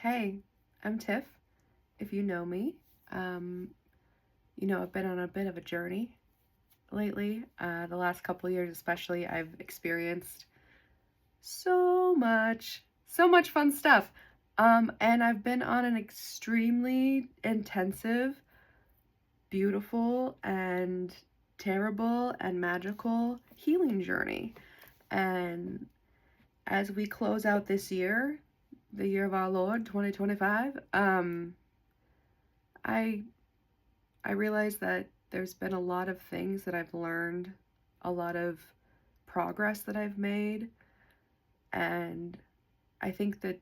Hey, I'm Tiff. If you know me, um, I've been on a bit of a journey lately. The last couple years, especially, I've experienced so much fun stuff. And I've been on an extremely intensive, beautiful, and terrible and magical healing journey. And as we close out this year, the year of our Lord, 2025, I I realize that there's been a lot of things that I've learned, a lot of progress that I've made, and I think that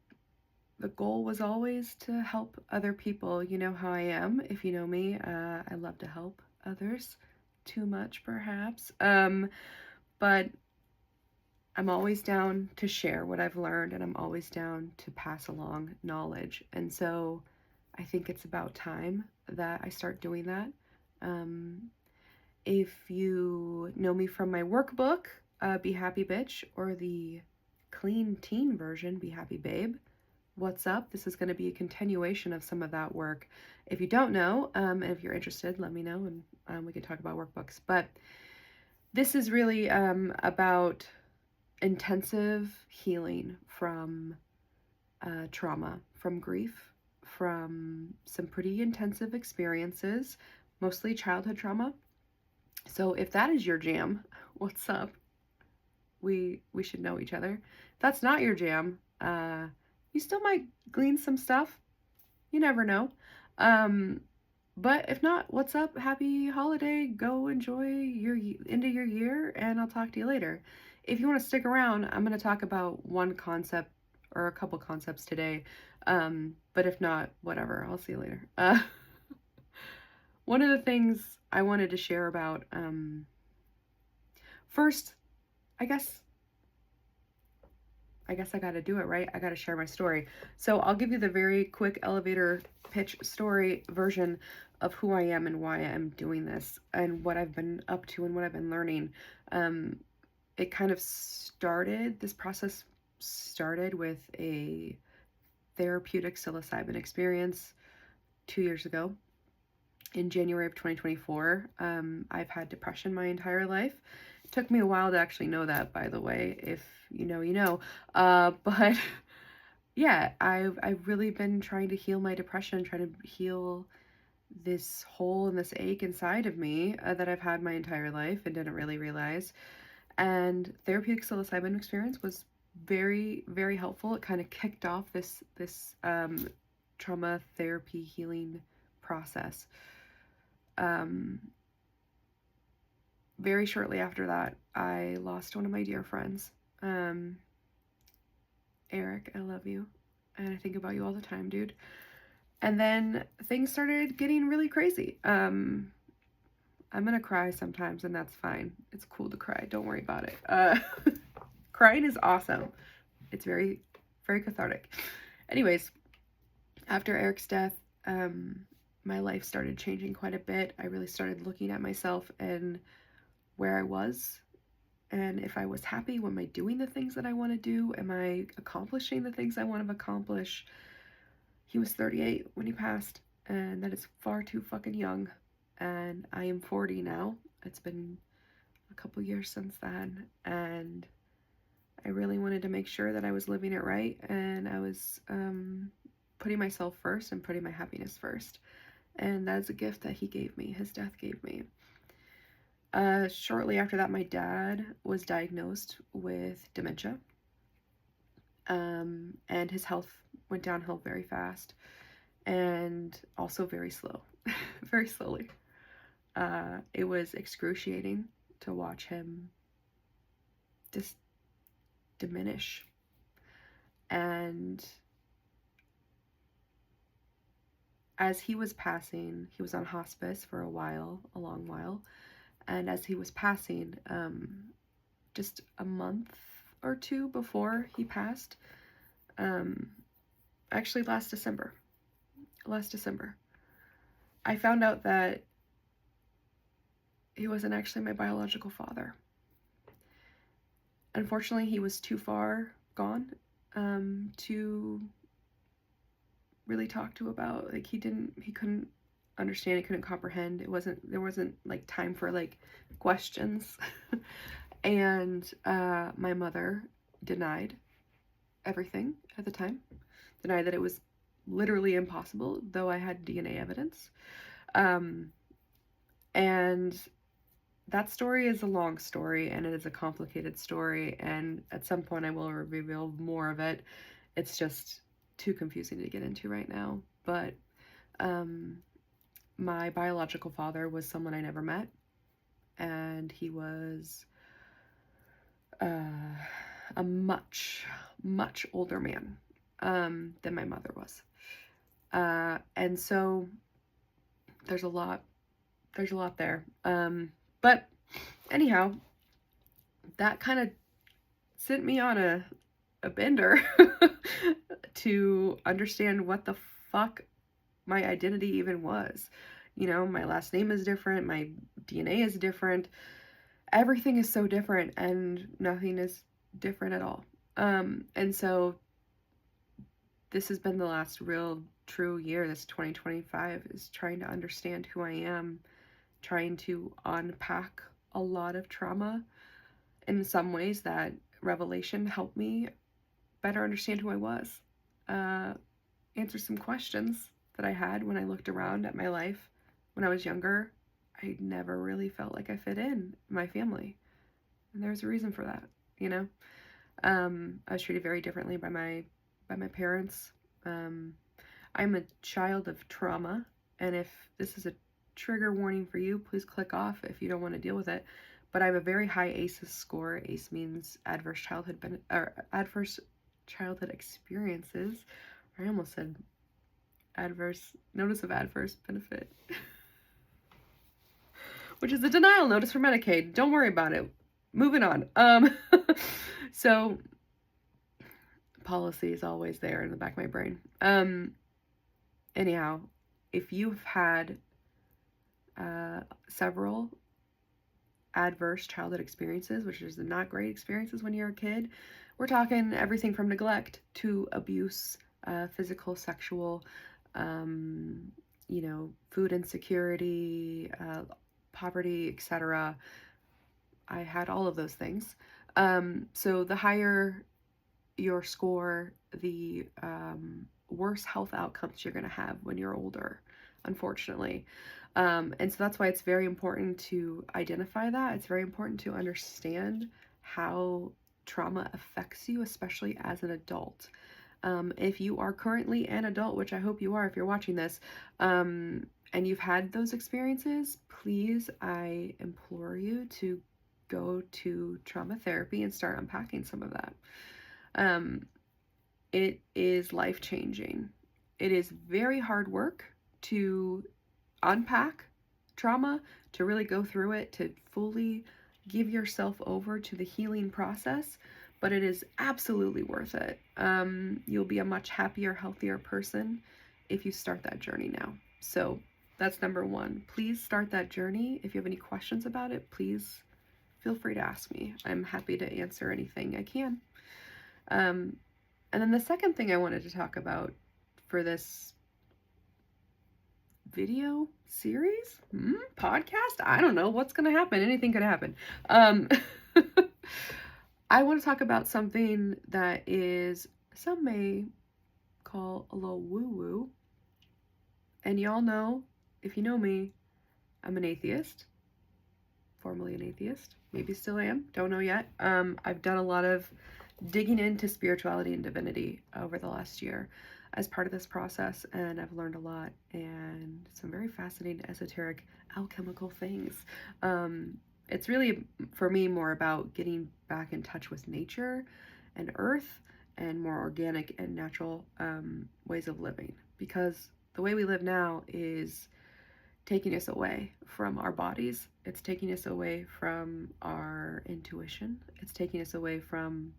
the goal was always to help other people. You know how I am. If you know me, I love to help others. Too much, perhaps. But I'm always down to share what I've learned, and I'm always down to pass along knowledge. And so I think it's about time that I start doing that. Um, If you know me from my workbook, Be Happy Bitch, or the clean teen version, Be Happy Babe, what's up? This is going to be a continuation of some of that work. If you don't know, and if you're interested, let me know and we can talk about workbooks. But this is really about intensive healing from trauma, from grief, from some pretty intensive experiences, mostly childhood trauma. So if that is your jam, what's up? We should know each other. If that's not your jam, you still might glean some stuff. You never know. Um, but if not, what's up? Happy holiday. Go enjoy your end of your year, and I'll talk to you later. If you want to stick around, I'm going to talk about one concept or a couple concepts today. But if not, whatever. I'll see you later. One of the things I wanted to share about, first, I guess I gotta do it, right? I gotta share my story. So I'll give you the very quick elevator pitch story version of who I am and why I'm doing this and what I've been up to and what I've been learning. It kind of this process started with a therapeutic psilocybin experience 2 years ago. In January of 2024, I've had depression my entire life. It took me a while to actually know that, by the way. If you know, you know. But yeah, I've really been trying to heal my depression, trying to heal this hole and this ache inside of me that I've had my entire life and didn't really realize. And therapeutic psilocybin experience was very, very helpful. It kind of kicked off this trauma therapy healing process. Very shortly after that, I lost one of my dear friends. Eric, I love you. And I think about you all the time, dude. And then things started getting really crazy. I'm gonna cry sometimes, and that's fine. It's cool to cry. Don't worry about it. Crying is awesome. It's very, very cathartic. Anyways, after Eric's death, my life started changing quite a bit. I really started looking at myself and where I was and if I was happy. Am I doing the things that I want to do? Am I accomplishing the things I want to accomplish? He was 38 when he passed, and that is far too fucking young. And I am 40 now. It's been a couple years since then, and I really wanted to make sure that I was living it right, and I was putting myself first and putting my happiness first. And that's a gift that he gave me, his death gave me. Shortly after that, my dad was diagnosed with dementia. And his health went downhill very fast and also very slow, very slowly. It was excruciating to watch him just diminish. And as he was passing, he was on hospice for a long while. And as he was passing, just a month or two before he passed, actually last December, I found out that he wasn't actually my biological father. Unfortunately, he was too far gone to really talk to about. Like he couldn't understand, he couldn't comprehend. There wasn't like time for like questions. And my mother denied everything at the time, denied that it was literally impossible, though I had DNA evidence. And that story is a long story, and it is a complicated story, and at some point I will reveal more of it. It's just too confusing to get into right now. But my biological father was someone I never met, and he was a much, much older man than my mother was. And so there's a lot there. But anyhow, that kind of sent me on a bender to understand what the fuck my identity even was. You know, my last name is different, my DNA is different, everything is so different, and nothing is different at all. And so this has been the last real true year, this 2025, is trying to understand who I am, trying to unpack a lot of trauma. In some ways, that revelation helped me better understand who I was, answer some questions that I had when I looked around at my life when I was younger. I never really felt like I fit in my family, and there's a reason for that, you know. I was treated very differently by my parents. I'm a child of trauma, and if this is a trigger warning for you, please click off if you don't want to deal with it. But I have a very high ACEs score. ACE means adverse childhood experiences. I almost said notice of adverse benefit, which is a denial notice for Medicaid. Don't worry about it. Moving on. So policy is always there in the back of my brain. Anyhow, if you've had several adverse childhood experiences, which is not great experiences when you're a kid, we're talking everything from neglect to abuse, physical, sexual, food insecurity, poverty, etc. I had all of those things. So the higher your score, the worse health outcomes you're going to have when you're older, unfortunately. And so that's why it's very important to identify that. It's very important to understand how trauma affects you, especially as an adult. If you are currently an adult, which I hope you are if you're watching this, and you've had those experiences, please, I implore you to go to trauma therapy and start unpacking some of that. It is life-changing. It is very hard work to unpack trauma, to really go through it, to fully give yourself over to the healing process, but it is absolutely worth it. You'll be a much happier, healthier person if you start that journey now. So that's number one. Please start that journey. If you have any questions about it, please feel free to ask me. I'm happy to answer anything I can. And then the second thing I wanted to talk about for this video series, podcast, I don't know what's going to happen. Anything could happen. I want to talk about something that is, some may call a little woo-woo. And y'all know, if you know me, I'm an atheist. Formerly an atheist. Maybe still am. Don't know yet. I've done a lot of digging into spirituality and divinity over the last year as part of this process, and I've learned a lot and some very fascinating esoteric alchemical things. It's really, for me, more about getting back in touch with nature and earth and more organic and natural ways of living, because the way we live now is taking us away from our bodies. It's taking us away from our intuition. It's taking us away from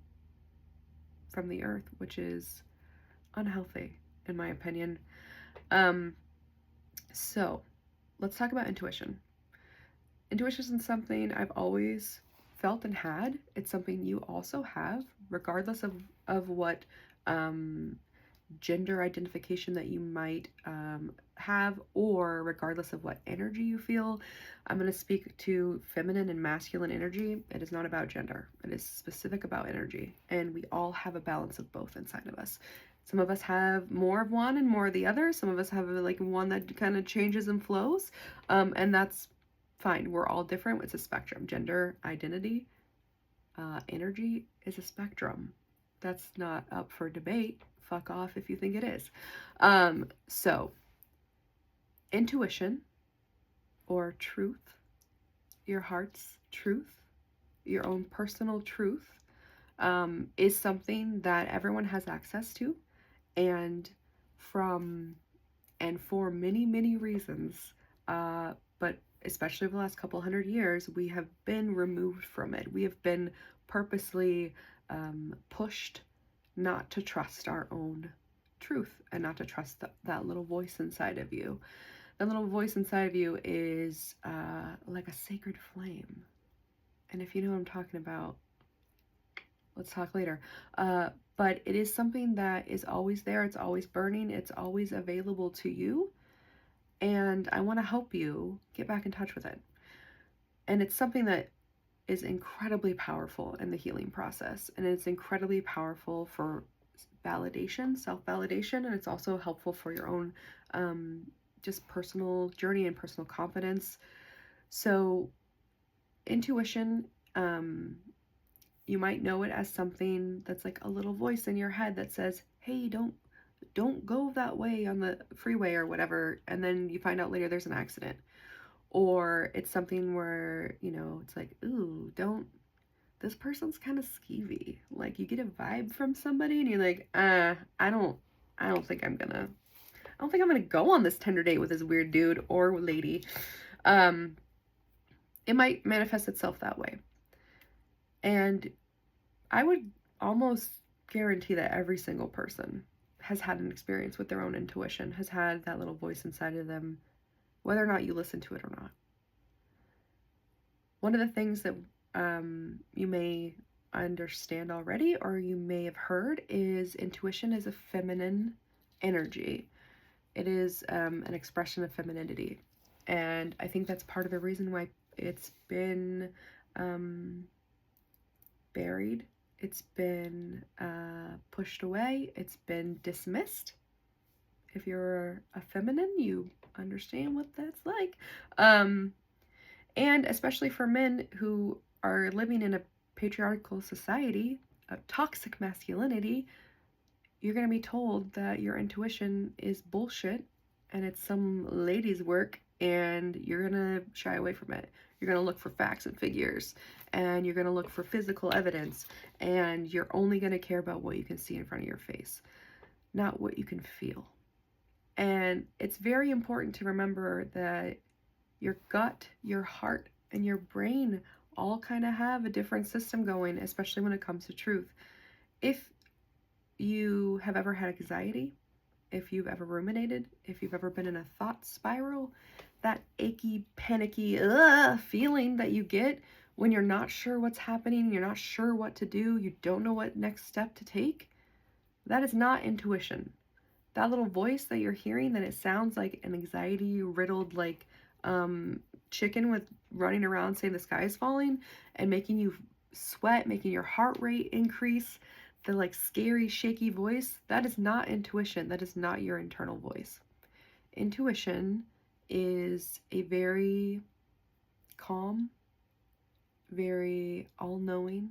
the earth, which is unhealthy, in my opinion. So let's talk about intuition. Intuition is something I've always felt and had. It's something you also have, regardless of what gender identification that you might have, or regardless of what energy you feel. I'm going to speak to feminine and masculine energy. It is not about gender, it is specific about energy, and we all have a balance of both inside of us. Some of us have more of one and more of the other. Some of us have like one that kind of changes and flows, and that's fine. We're all different. It's a spectrum. Gender identity, energy is a spectrum. That's not up for debate. Fuck off if you think it is. So, intuition or truth, your heart's truth, your own personal truth, is something that everyone has access to, and for many, many reasons, but especially over the last couple hundred years, we have been removed from it. We have been purposely pushed not to trust our own truth and not to trust that little voice inside of you. That little voice inside of you is like a sacred flame. And if you know what I'm talking about, let's talk later. But it is something that is always there. It's always burning. It's always available to you. And I want to help you get back in touch with it. And it's something that is incredibly powerful in the healing process. And it's incredibly powerful for validation, self-validation, and it's also helpful for your own just personal journey and personal confidence. So intuition, you might know it as something that's like a little voice in your head that says, hey, don't go that way on the freeway or whatever, and then you find out later there's an accident. Or it's something where, it's like, ooh, this person's kind of skeevy. Like, you get a vibe from somebody and you're like, I don't think I'm gonna go on this Tinder date with this weird dude or lady. It might manifest itself that way. And I would almost guarantee that every single person has had an experience with their own intuition, has had that little voice inside of them, whether or not you listen to it or not. One of the things that you may understand already, or you may have heard, is intuition is a feminine energy. It is an expression of femininity. And I think that's part of the reason why it's been buried. It's been pushed away. It's been dismissed. If you're a feminine, you understand what that's like. And especially for men who are living in a patriarchal society, a toxic masculinity, you're going to be told that your intuition is bullshit and it's some lady's work, and you're going to shy away from it. You're going to look for facts and figures, and you're going to look for physical evidence, and you're only going to care about what you can see in front of your face, not what you can feel. And it's very important to remember that your gut, your heart, and your brain all kind of have a different system going, especially when it comes to truth. If you have ever had anxiety, if you've ever ruminated, if you've ever been in a thought spiral, that achy, panicky feeling that you get when you're not sure what's happening, you're not sure what to do, you don't know what next step to take, that is not intuition. That little voice that you're hearing, that it sounds like an anxiety-riddled, like, chicken with running around saying the sky is falling and making you sweat, making your heart rate increase, the like scary, shaky voice, that is not intuition. That is not your internal voice. Intuition is a very calm, very all-knowing,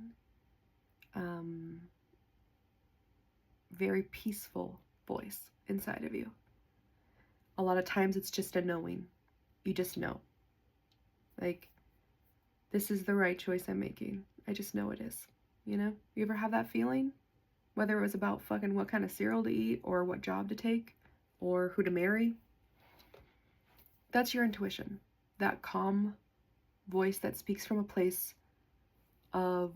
very peaceful voice inside of you. A lot of times it's just a knowing. You just know. Like, this is the right choice I'm making. I just know it is. You ever have that feeling? Whether it was about fucking what kind of cereal to eat, or what job to take, or who to marry. That's your intuition. That calm voice that speaks from a place of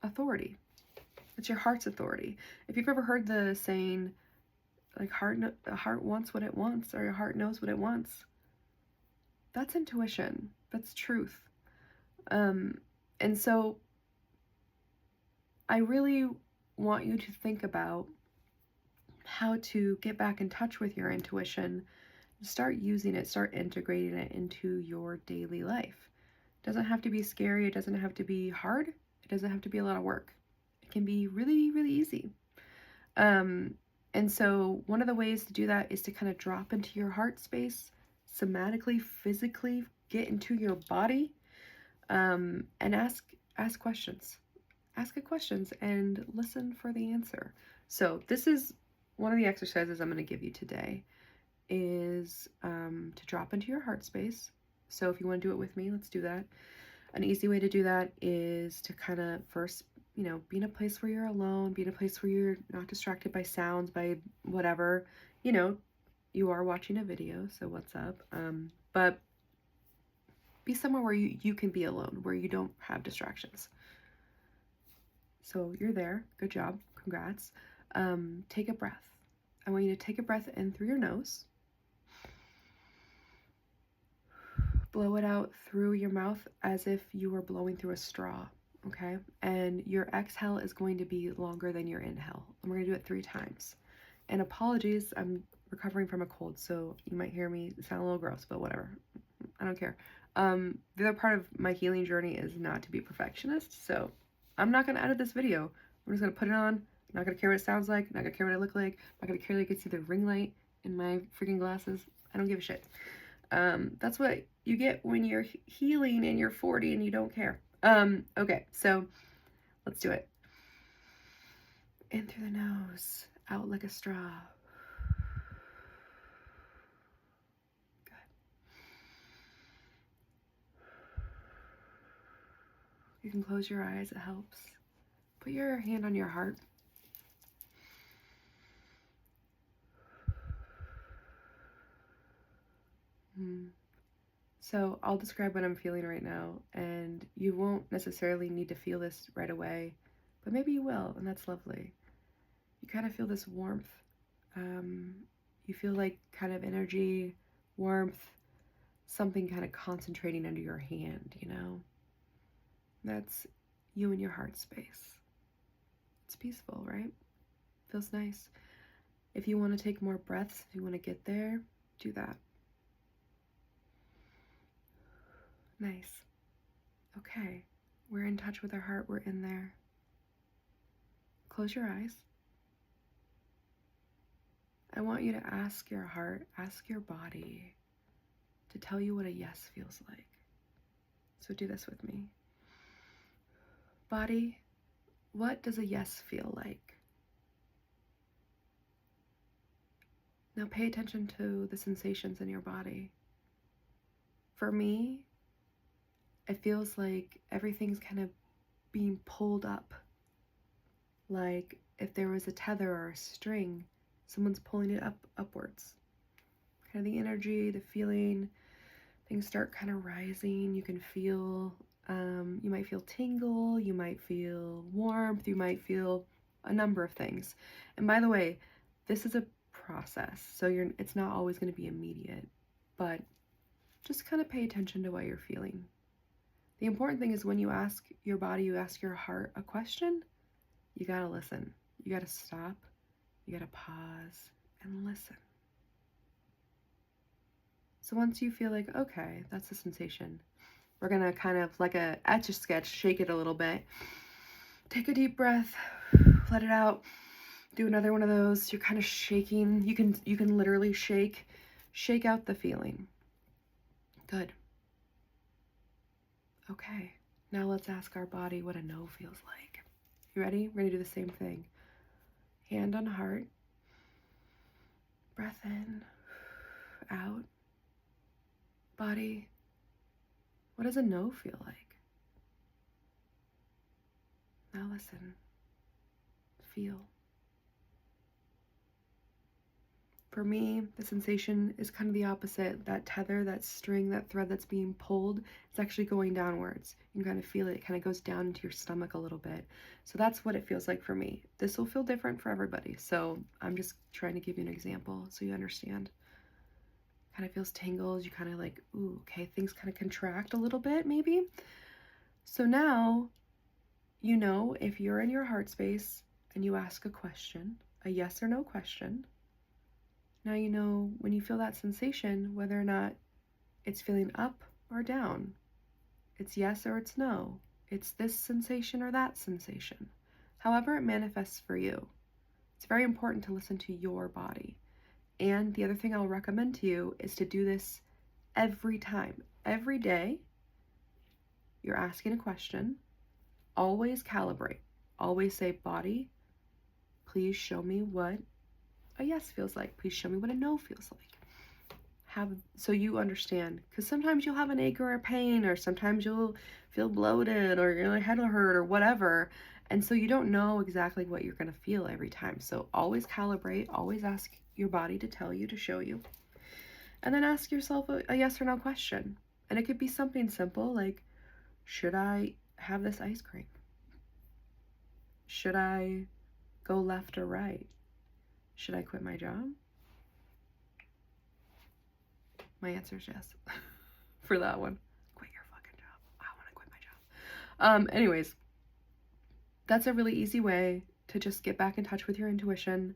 authority. It's your heart's authority. If you've ever heard the saying, like, a heart wants what it wants, or your heart knows what it wants, that's intuition. That's truth. And so I really want you to think about how to get back in touch with your intuition, start using it, start integrating it into your daily life. It doesn't have to be scary, it doesn't have to be hard, it doesn't have to be a lot of work. It can be really, really easy. And so one of the ways to do that is to kind of drop into your heart space, somatically, physically, get into your body, and ask questions. Ask it questions and listen for the answer. So this is one of the exercises I'm going to give you today is to drop into your heart space. So if you want to do it with me, let's do that. An easy way to do that is to kind of first, be in a place where you're alone, be in a place where you're not distracted by sounds, by whatever. You are watching a video, so what's up? But be somewhere where you can be alone, where you don't have distractions. So you're there. Good job. Congrats. Take a breath. I want you to take a breath in through your nose. Blow it out through your mouth as if you were blowing through a straw, okay? And your exhale is going to be longer than your inhale. And we're going to do it 3 times. And apologies, I'm recovering from a cold, so you might hear me sound a little gross, but whatever. I don't care. The other part of my healing journey is not to be a perfectionist, so I'm not going to edit this video. I'm just going to put it on. I'm not going to care what it sounds like. I'm not going to care what I look like. I'm not going to care that you can see the ring light in my freaking glasses. I don't give a shit. That's what you get when you're healing and you're 40 and you don't care. Okay, so let's do it. In through the nose, out like a straw. Good. You can close your eyes, it helps. Put your hand on your heart. So I'll describe what I'm feeling right now, and you won't necessarily need to feel this right away, but maybe you will, and that's lovely. You kind of feel this warmth. You feel like kind of energy, warmth, something kind of concentrating under your hand, That's you and your heart space. It's peaceful, right? Feels nice. If you want to take more breaths, if you want to get there, do that. Nice. Okay, we're in touch with our heart, we're in there. Close your eyes. I want you to ask your heart, ask your body to tell you what a yes feels like. So do this with me. Body, what does a yes feel like? Now pay attention to the sensations in your body. For me, it feels like everything's kind of being pulled up. Like if there was a tether or a string, someone's pulling it upwards. Kind of the energy, the feeling, things start kind of rising. You can feel, you might feel tingle, you might feel warmth, you might feel a number of things. And by the way, this is a process, so it's not always going to be immediate, but just kind of pay attention to what you're feeling. The important thing is when you ask your body, you ask your heart a question, you gotta listen. You gotta stop, you gotta pause and listen. So once you feel like, okay, that's the sensation, we're gonna kind of like a Etch-a-Sketch, shake it a little bit. Take a deep breath, let it out. Do another one of those. You're kind of shaking. You can literally shake out the feeling. Good. Okay, now let's ask our body what a no feels like. You ready? We're gonna do the same thing. Hand on heart. Breath in, out. Body, what does a no feel like? Now listen, feel. For me, the sensation is kind of the opposite. That tether, that string, that thread that's being pulled, it's actually going downwards. You can kind of feel it. It kind of goes down into your stomach a little bit. So that's what it feels like for me. This will feel different for everybody. So I'm just trying to give you an example so you understand. Kind of feels tingles. You kind of like, ooh, okay, things kind of contract a little bit maybe. So now, if you're in your heart space and you ask a question, a yes or no question. Now you know when you feel that sensation whether or not it's feeling up or down. It's yes or it's no. It's this sensation or that sensation. However it manifests for you. It's very important to listen to your body. And the other thing I'll recommend to you is to do this every time. Every day, you're asking a question. Always calibrate. Always say, body, please show me what a yes feels like. Please show me what a no feels like. So you understand, because sometimes you'll have an ache or a pain, or sometimes you'll feel bloated, or your head will hurt, or whatever, and so you don't know exactly what you're going to feel every time. So always calibrate, always ask your body to tell you, to show you, and then ask yourself a yes or no question. And it could be something simple like, should I have this ice cream? Should I go left or right? Should I quit my job? My answer is yes. For that one. Quit your fucking job. I want to quit my job. Anyways, that's a really easy way to just get back in touch with your intuition,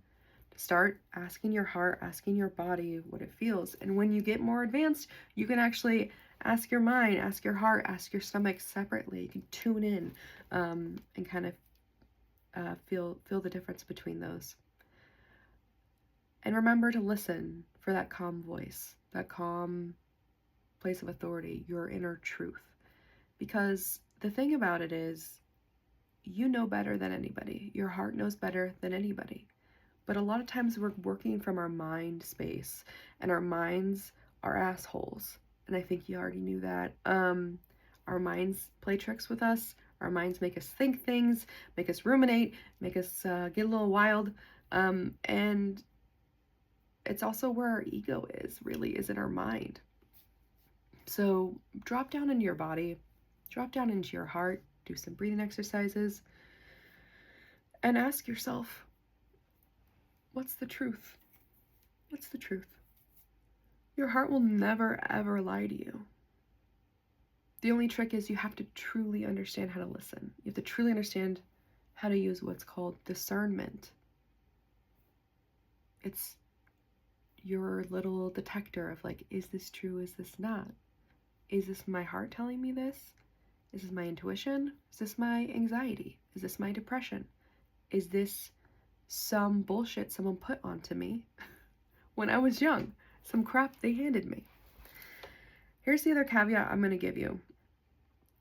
to start asking your heart, asking your body what it feels. And when you get more advanced, you can actually ask your mind, ask your heart, ask your stomach separately. You can tune in and kind of feel the difference between those. And remember to listen for that calm voice, that calm place of authority, your inner truth. Because the thing about it is, you know better than anybody. Your heart knows better than anybody. But a lot of times we're working from our mind space, and our minds are assholes. And I think you already knew that. Our minds play tricks with us. Our minds make us think things, make us ruminate, make us get a little wild. And it's also where our ego really is in our mind. So drop down into your body, drop down into your heart, do some breathing exercises, and ask yourself, what's the truth? What's the truth? Your heart will never, ever lie to you. The only trick is you have to truly understand how to listen. You have to truly understand how to use what's called discernment. It's your little detector of like, is this true? Is this not? Is this my heart telling me this? Is this my intuition? Is this my anxiety? Is this my depression? Is this some bullshit someone put onto me when I was young? Some crap they handed me. Here's the other caveat I'm going to give you.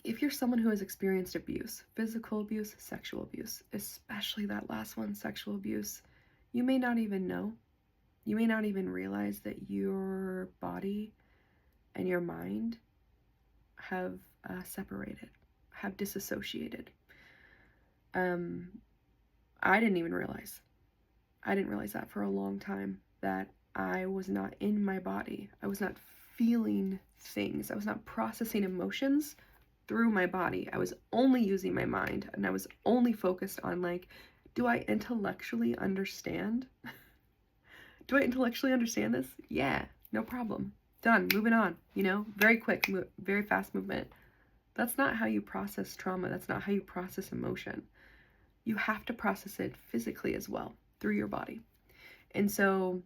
If you're someone who has experienced abuse, physical abuse, sexual abuse, especially that last one, sexual abuse, you may not even know. You may not even realize that your body and your mind have separated, have disassociated. I didn't even realize. I didn't realize that for a long time, that I was not in my body. I was not feeling things. I was not processing emotions through my body. I was only using my mind, and I was only focused on like, do I intellectually understand? Do I intellectually understand this? Yeah, no problem. Done, moving on, very quick, very fast movement. That's not how you process trauma. That's not how you process emotion. You have to process it physically as well, through your body. And so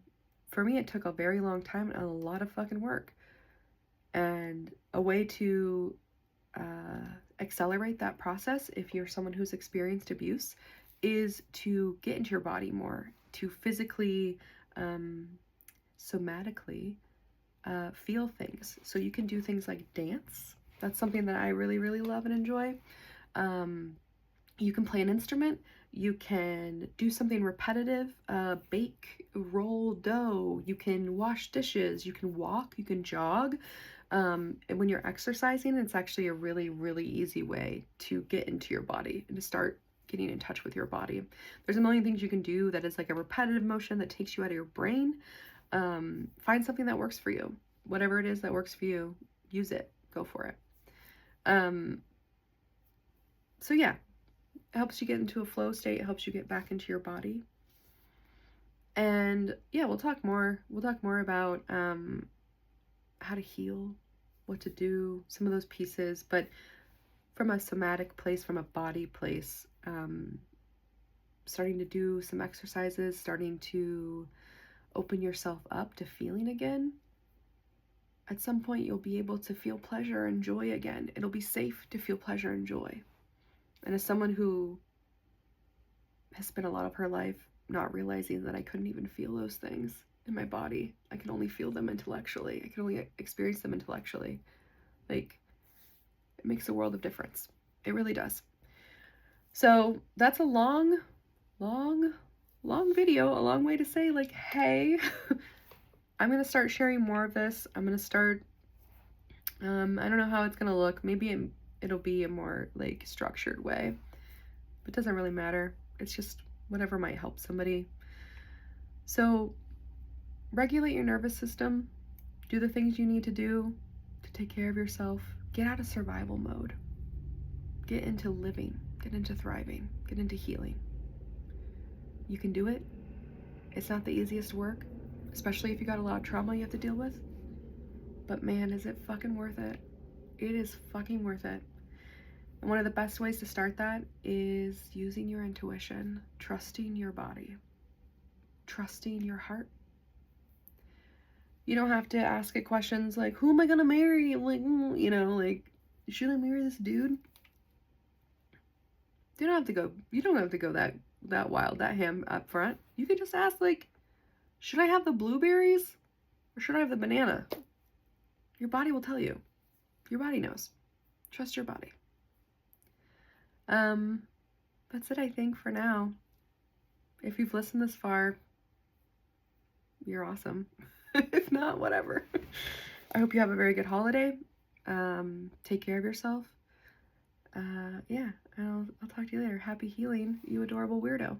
for me, it took a very long time and a lot of fucking work. And a way to accelerate that process, if you're someone who's experienced abuse, is to get into your body more, to physically, somatically feel things. So you can do things like dance. That's something that I really, really love and enjoy. You can play an instrument. You can do something repetitive, bake, roll dough. You can wash dishes. You can walk. You can jog. And when you're exercising, it's actually a really, really easy way to get into your body and to start getting in touch with your body. There's a million things you can do that is like a repetitive motion that takes you out of your brain. Find something that works for you. Whatever it is that works for you, use it. Go for it. So yeah, it helps you get into a flow state. It helps you get back into your body. And yeah, we'll talk more about how to heal, what to do, some of those pieces, but from a somatic place, from a body place, starting to do some exercises, starting to open yourself up to feeling again, at some point you'll be able to feel pleasure and joy again. It'll be safe to feel pleasure and joy. And as someone who has spent a lot of her life not realizing that I couldn't even feel those things in my body, I can only feel them intellectually. I can only experience them intellectually. Like, it makes a world of difference. It really does. So that's a long video, a long way to say, like, hey, I'm going to start sharing more of this. I'm going to start, I don't know how it's going to look. Maybe it'll be a more, like, structured way. It doesn't really matter. It's just whatever might help somebody. So regulate your nervous system. Do the things you need to do to take care of yourself. Get out of survival mode. Get into living. Get into thriving. Get into healing. You can do it. It's not the easiest work, especially if you got a lot of trauma you have to deal with. But man, is it fucking worth it. It is fucking worth it. And one of the best ways to start that is using your intuition, trusting your body, trusting your heart. You don't have to ask it questions like, who am I gonna marry? Like, you know, like, should I marry this dude? You don't have to go that wild, that ham up front. You can just ask, like, should I have the blueberries or should I have the banana? Your body will tell you. Your body knows. Trust your body. That's it, I think, for now. If you've listened this far, you're awesome. If not, whatever. I hope you have a very good holiday. Take care of yourself. Yeah, I'll talk to you later. Happy healing, you adorable weirdo.